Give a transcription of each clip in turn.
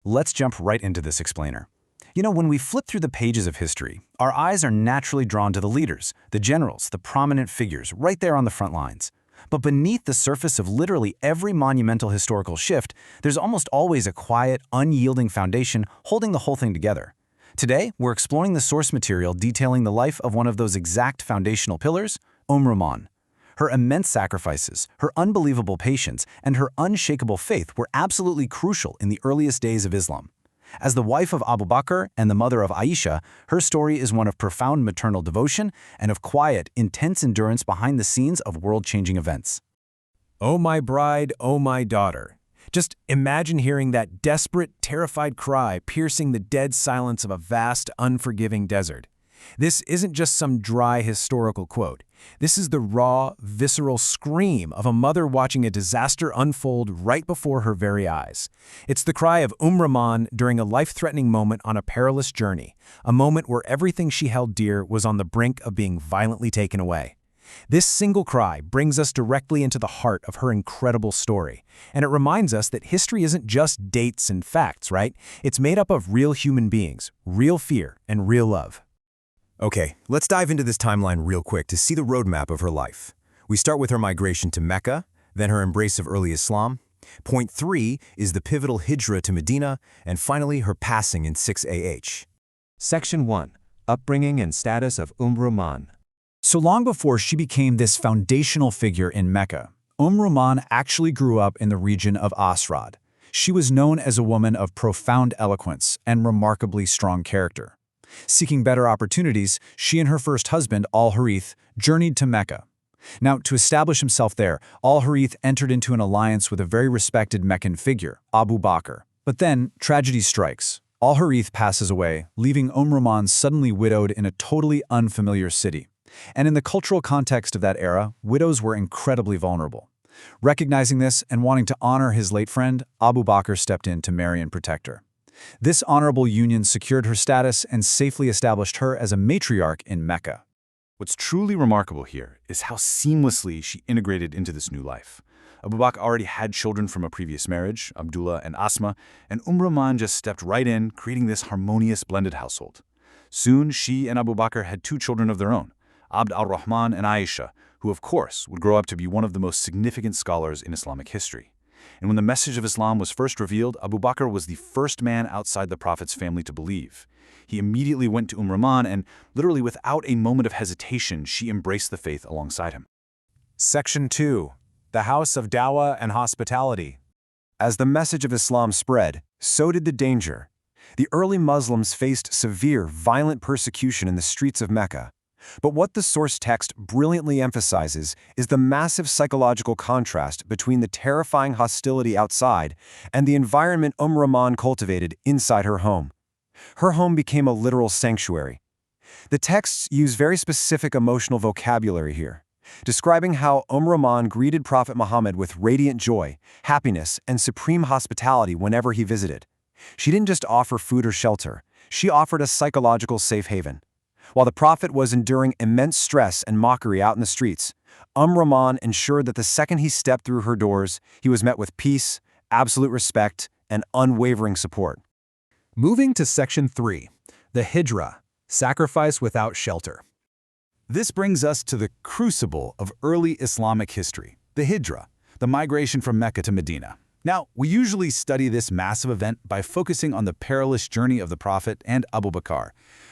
let's jump right into this explainer. When we flip through the pages of history, our eyes are naturally drawn to the leaders, the generals, the prominent figures right there on the front lines. But beneath the surface of literally every monumental historical shift, there's almost always a quiet, unyielding foundation holding the whole thing together. Today, we're exploring the source material detailing the life of one of those exact foundational pillars, Ruman. Her immense sacrifices, her unbelievable patience, and her unshakable faith were absolutely crucial in the earliest days of Islam. As the wife of Abu Bakr and the mother of Aisha, her story is one of profound maternal devotion and of quiet, intense endurance behind the scenes of world-changing events. "Oh my bride, oh my daughter." Just imagine hearing that desperate, terrified cry piercing the dead silence of a vast, unforgiving desert. This isn't just some dry historical quote. This is the raw, visceral scream of a mother watching a disaster unfold right before her very eyes. It's the cry of Ruman during a life-threatening moment on a perilous journey, a moment where everything she held dear was on the brink of being violently taken away. This single cry brings us directly into the heart of her incredible story, and it reminds us that history isn't just dates and facts, right? It's made up of real human beings, real fear, and real love. Okay, let's dive into this timeline real quick to see the roadmap of her life. We start with her migration to Mecca, then her embrace of early Islam. Point 3 is the pivotal hijrah to Medina, and finally her passing in 6 AH. Section 1. Upbringing and status of Ruman. So long before she became this foundational figure in Mecca, Ruman actually grew up in the region of Asrad. She was known as a woman of profound eloquence and remarkably strong character. Seeking better opportunities, she and her first husband, al-Harith, journeyed to Mecca. Now, to establish himself there, al-Harith entered into an alliance with a very respected Meccan figure, Abu Bakr. But then, tragedy strikes. Al-Harith passes away, leaving Ruman suddenly widowed in a totally unfamiliar city. And in the cultural context of that era, widows were incredibly vulnerable. Recognizing this and wanting to honor his late friend, Abu Bakr stepped in to marry and protect her. This honorable union secured her status and safely established her as a matriarch in Mecca. What's truly remarkable here is how seamlessly she integrated into this new life. Abu Bakr already had children from a previous marriage, Abdullah and Asma, and Ruman just stepped right in, creating this harmonious blended household. Soon, she and Abu Bakr had 2 children of their own, Abd al-Rahman and Aisha, who of course would grow up to be one of the most significant scholars in Islamic history. And when the message of Islam was first revealed, Abu Bakr was the first man outside the Prophet's family to believe. He immediately went to Ruman and, literally without a moment of hesitation, she embraced the faith alongside him. Section 2. The House of Dawah and Hospitality. As the message of Islam spread, so did the danger. The early Muslims faced severe, violent persecution in the streets of Mecca. But what the source text brilliantly emphasizes is the massive psychological contrast between the terrifying hostility outside and the environment Ruman cultivated inside her home. Her home became a literal sanctuary. The texts use very specific emotional vocabulary here, describing how Ruman greeted Prophet Muhammad with radiant joy, happiness, and supreme hospitality whenever he visited. She didn't just offer food or shelter, she offered a psychological safe haven. While the Prophet was enduring immense stress and mockery out in the streets, Ruman ensured that the second he stepped through her doors, he was met with peace, absolute respect, and unwavering support. Moving to Section 3, the Hijrah, sacrifice without shelter. This brings us to the crucible of early Islamic history, the Hijrah, the migration from Mecca to Medina. Now, we usually study this massive event by focusing on the perilous journey of the Prophet and Abu Bakr,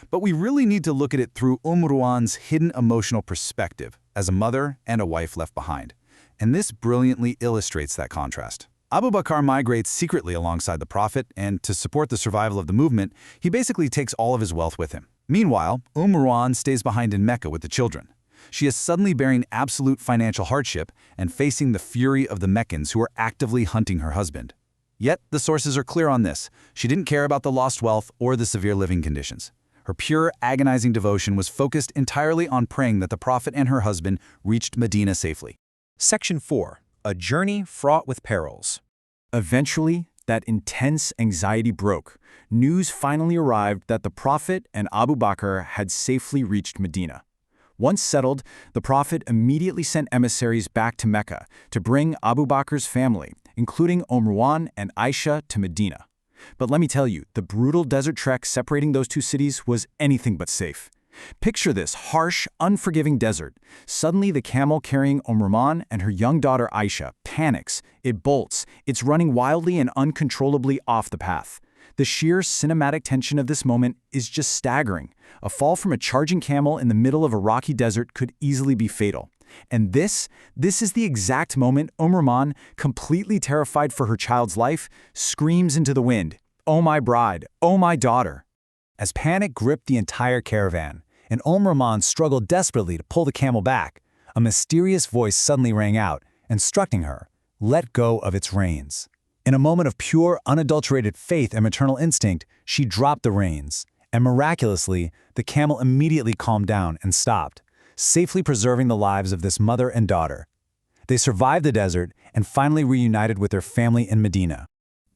but we really need to look at it through Ruman's hidden emotional perspective as a mother and a wife left behind. And this brilliantly illustrates that contrast. Abu Bakr migrates secretly alongside the Prophet, and to support the survival of the movement, he basically takes all of his wealth with him. Meanwhile, Ruman stays behind in Mecca with the children. She is suddenly bearing absolute financial hardship and facing the fury of the Meccans who are actively hunting her husband. Yet, the sources are clear on this. She didn't care about the lost wealth or the severe living conditions. Her pure, agonizing devotion was focused entirely on praying that the Prophet and her husband reached Medina safely. Section 4. A journey fraught with perils. Eventually, that intense anxiety broke. News finally arrived that the Prophet and Abu Bakr had safely reached Medina. Once settled, the Prophet immediately sent emissaries back to Mecca to bring Abu Bakr's family, including Ruman and Aisha, to Medina. But let me tell you, the brutal desert trek separating those two cities was anything but safe. Picture this harsh, unforgiving desert. Suddenly, the camel carrying Ruman and her young daughter Aisha panics. It bolts. It's running wildly and uncontrollably off the path. The sheer cinematic tension of this moment is just staggering. A fall from a charging camel in the middle of a rocky desert could easily be fatal. And this is the exact moment Ruman, completely terrified for her child's life, screams into the wind, "Oh my bride, oh my daughter." As panic gripped the entire caravan, and Ruman struggled desperately to pull the camel back, a mysterious voice suddenly rang out, instructing her, "Let go of its reins." In a moment of pure, unadulterated faith and maternal instinct, she dropped the reins, and miraculously, the camel immediately calmed down and stopped, safely preserving the lives of this mother and daughter. They survived the desert and finally reunited with their family in Medina.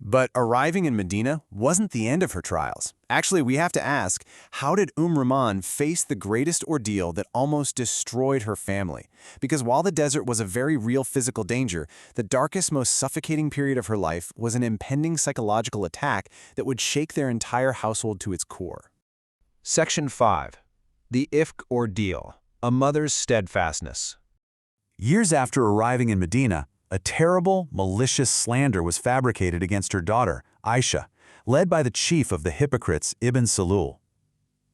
But arriving in Medina wasn't the end of her trials. Actually, we have to ask, how did Ruman face the greatest ordeal that almost destroyed her family? Because while the desert was a very real physical danger, the darkest, most suffocating period of her life was an impending psychological attack that would shake their entire household to its core. Section 5. The Ifk Ordeal, a Mother's Steadfastness. Years after arriving in Medina, a terrible, malicious slander was fabricated against her daughter, Aisha, led by the chief of the hypocrites, Ibn Salul.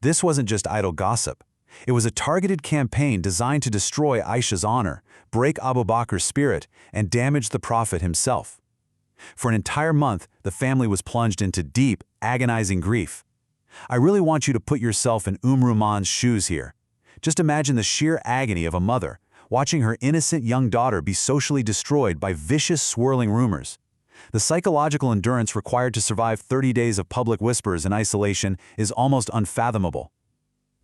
This wasn't just idle gossip. It was a targeted campaign designed to destroy Aisha's honor, break Abu Bakr's spirit, and damage the Prophet himself. For an entire month, the family was plunged into deep, agonizing grief. I really want you to put yourself in Ruman's shoes here. Just imagine the sheer agony of a mother, watching her innocent young daughter be socially destroyed by vicious, swirling rumors. The psychological endurance required to survive 30 days of public whispers and isolation is almost unfathomable.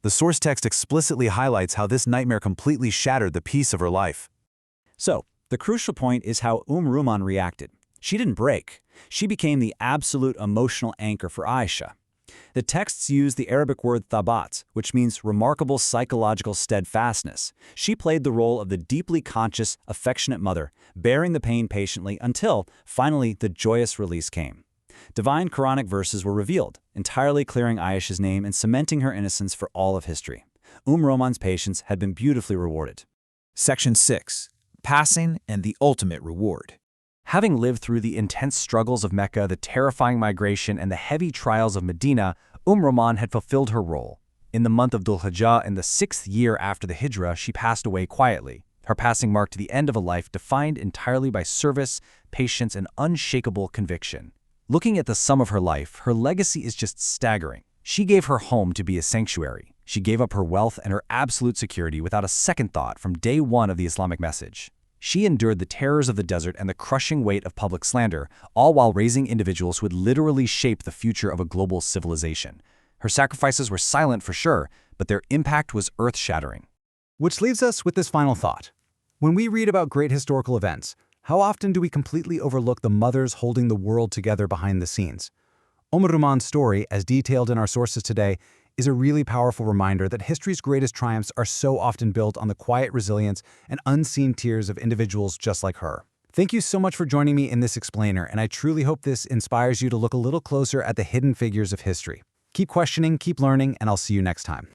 The source text explicitly highlights how this nightmare completely shattered the peace of her life. So, the crucial point is how Ruman reacted. She didn't break. She became the absolute emotional anchor for Aisha. The texts use the Arabic word thabat, which means remarkable psychological steadfastness. She played the role of the deeply conscious, affectionate mother, bearing the pain patiently until, finally, the joyous release came. Divine Quranic verses were revealed, entirely clearing Aisha's name and cementing her innocence for all of history. Ruman's patience had been beautifully rewarded. Section 6. Passing and the Ultimate Reward. Having lived through the intense struggles of Mecca, the terrifying migration, and the heavy trials of Medina, Ruman had fulfilled her role. In the month of Dhul Hijjah, in the 6th year after the Hijrah, she passed away quietly. Her passing marked the end of a life defined entirely by service, patience, and unshakable conviction. Looking at the sum of her life, her legacy is just staggering. She gave her home to be a sanctuary. She gave up her wealth and her absolute security without a second thought from day one of the Islamic message. She endured the terrors of the desert and the crushing weight of public slander, all while raising individuals who would literally shape the future of a global civilization. Her sacrifices were silent for sure, but their impact was earth-shattering. Which leaves us with this final thought. When we read about great historical events, how often do we completely overlook the mothers holding the world together behind the scenes? Ruman's story, as detailed in our sources today, is a really powerful reminder that history's greatest triumphs are so often built on the quiet resilience and unseen tears of individuals just like her. Thank you so much for joining me in this explainer, and I truly hope this inspires you to look a little closer at the hidden figures of history. Keep questioning, keep learning, and I'll see you next time.